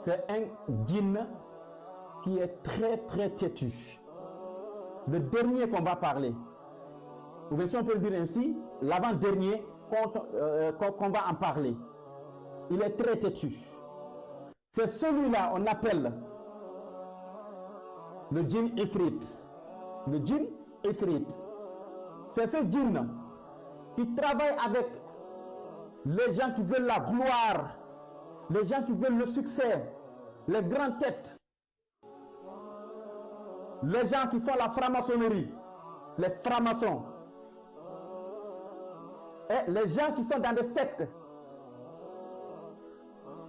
c'est un djinn qui est très très têtu. Le dernier qu'on va parler, ou bien si on peut le dire ainsi, l'avant-dernier qu'on va en parler, il est très têtu. C'est celui-là, on appelle le djinn Ifrit. Le djinn Ifrit. C'est ce djinn qui travaille avec les gens qui veulent la gloire, les gens qui veulent le succès, les grandes têtes, les gens qui font la franc-maçonnerie, les francs-maçons, et les gens qui sont dans des sectes.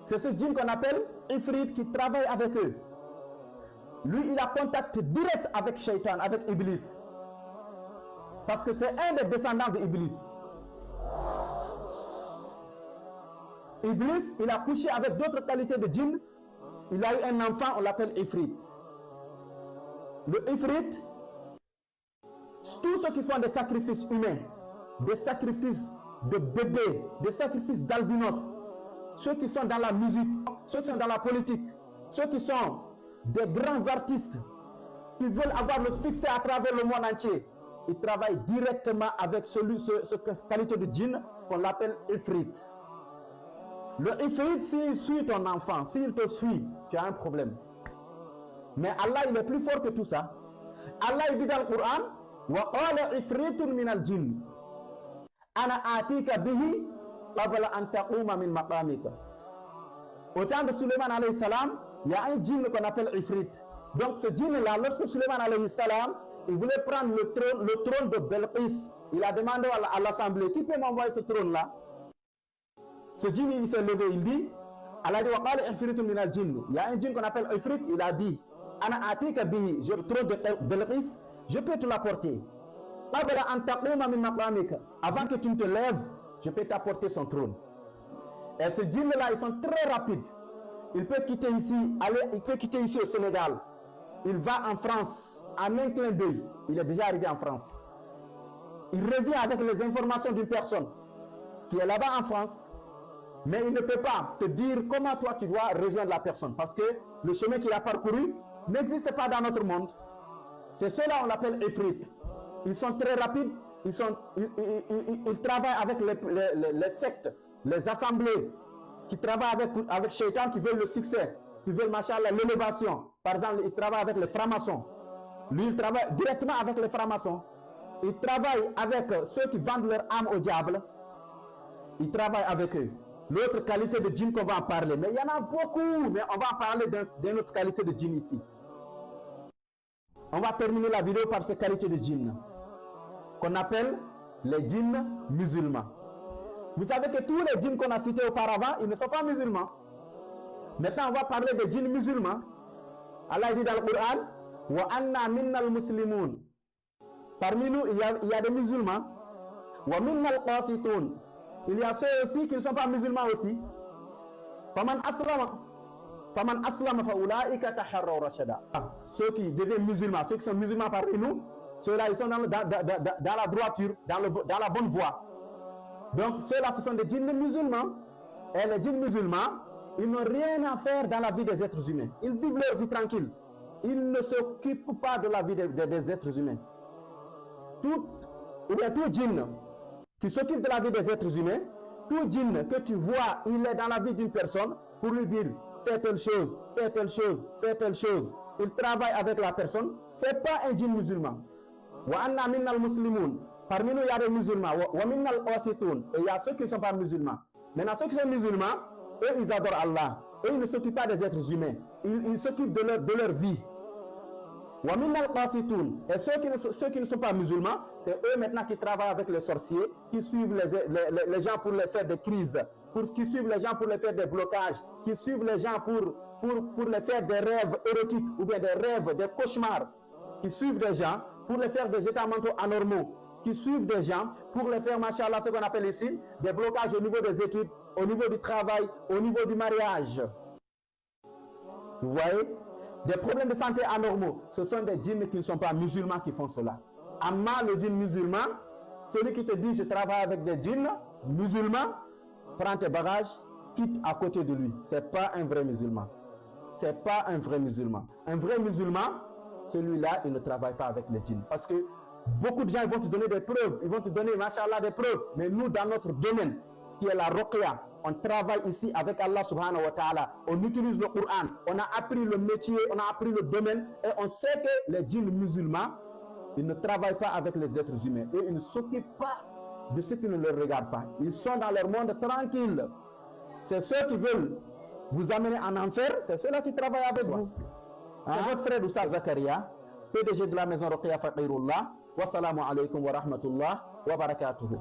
C'est ce djinn qu'on appelle Ifrit qui travaille avec eux. Lui, il a contact direct avec Shaitan, avec Iblis. Parce que c'est un des descendants d'Iblis. Iblis, il a couché avec d'autres qualités de djinn. Il a eu un enfant, on l'appelle Ifrit. Le Ifrit, tous ceux qui font des sacrifices humains, des sacrifices de bébés, des sacrifices d'albinos, ceux qui sont dans la musique, ceux qui sont dans la politique, ceux qui sont des grands artistes, qui veulent avoir le succès à travers le monde entier, ils travaillent directement avec cette qualité de djinn qu'on l'appelle Ifrit. Le Ifrit, s'il suit ton enfant, s'il te suit, tu as un problème. Mais Allah, il est plus fort que tout ça. Allah, il dit dans le Coran, wa qala ifritun min al-jinn ana atika bihi qabla an taquma min maqamika. Au temps de Suleiman alayhi salam, il y a un djinn qu'on appelle Ifrit. Donc ce djinn-là, lorsque Suleiman alayhi salam, il voulait prendre le trône de Belqis, il a demandé à l'assemblée, qui peut m'envoyer ce trône-là? Ce djinn, il s'est levé, il dit, Allah dit, wa qala ifritun min al-jinn. Il y a un djinn qu'on appelle Ifrit, il a dit, ana atika bihi, le trône de Belqis, je peux te l'apporter. Avant que tu ne te lèves, je peux t'apporter son trône. Et ce djinn-là, ils sont très rapides. Il peut quitter ici, il peut quitter ici au Sénégal. Il va en France, en un clin d'œil. Il est déjà arrivé en France. Il revient avec les informations d'une personne qui est là-bas en France, mais il ne peut pas te dire comment toi tu dois rejoindre la personne, parce que le chemin qu'il a parcouru n'existe pas dans notre monde. C'est ceux-là, on l'appelle Ifrit. Ils sont très rapides, ils travaillent avec les sectes, les assemblées, qui travaillent avec Shaitan, qui veulent le succès, qui veulent, machallah, l'élévation. Par exemple, ils travaillent avec les francs-maçons. Lui, il travaille directement avec les francs-maçons. Il travaille avec ceux qui vendent leur âme au diable. Il travaille avec eux. L'autre qualité de djinn qu'on va en parler, mais il y en a beaucoup, mais on va en parler d'une autre qualité de djinn ici. On va terminer la vidéo par ces qualités de djinn qu'on appelle les djinns musulmans. Vous savez que tous les djinns qu'on a cités auparavant, ils ne sont pas musulmans. Maintenant, on va parler des djinns musulmans. Allah dit dans le Coran, wa anna minnal muslimun. Parmi nous, il y a des musulmans. Wa minnal qasitun. Il y a ceux aussi qui ne sont pas musulmans aussi. Faman aslama fa ulaika taharraw rashada. Ceux qui deviennent musulmans, ceux qui sont musulmans parmi nous, ceux-là, ils sont dans la droiture, dans la bonne voie. Donc, ceux-là, ce sont des djinns musulmans. Et les djinns musulmans, ils n'ont rien à faire dans la vie des êtres humains. Ils vivent leur vie tranquille. Ils ne s'occupent pas de la vie des êtres humains. Tout djinn qui s'occupe de la vie des êtres humains, tout djinn que tu vois, il est dans la vie d'une personne pour lui dire fais telle chose, fais telle chose, fais telle chose. Il travaille avec la personne. C'est pas un djinn musulman. Wa anna minnal muslimun. Parmi nous, il y a des musulmans. Wa minnal qasitun. Et il y a ceux qui ne sont pas musulmans. Maintenant, ceux qui sont musulmans, eux, ils adorent Allah. Eux, ils ne s'occupent pas des êtres humains. Ils s'occupent de leur vie. Wa minnal qasitun. Et ceux qui ne sont pas musulmans, c'est eux maintenant qui travaillent avec les sorciers, qui suivent les gens pour les faire des crises, qui suivent les gens pour les faire des blocages, qui suivent les gens pour les faire des rêves érotiques ou bien des rêves, des cauchemars, qui suivent des gens pour les faire des états mentaux anormaux, qui suivent des gens pour les faire, machallah, ce qu'on appelle ici, des blocages au niveau des études, au niveau du travail, au niveau du mariage. Vous voyez? Des problèmes de santé anormaux. Ce sont des djinns qui ne sont pas musulmans qui font cela. Amma, le djinn musulman, celui qui te dit je travaille avec des djinns musulmans, prends tes bagages, quitte à côté de lui. Ce n'est pas un vrai musulman. ce n'est pas un vrai musulman. Un vrai musulman, celui-là, il ne travaille pas avec les djinns. Parce que beaucoup de gens ils vont te donner des preuves, ils vont te donner, machallah, des preuves. Mais nous, dans notre domaine, qui est la ruqya, on travaille ici avec Allah subhanahu wa ta'ala. On utilise le Coran, on a appris le métier, on a appris le domaine. Et on sait que les djinns musulmans, ils ne travaillent pas avec les êtres humains. Et ils ne s'occupent pas de ceux qui ne les regardent pas. Ils sont dans leur monde tranquille. C'est ceux qui veulent vous amener en enfer, c'est ceux-là qui travaillent avec vous. C'est votre frère Oussaz Zakaria, PDG de la maison Ruqya Faqirullah. Wassalamu alaikum wa rahmatullah wa barakatuhu.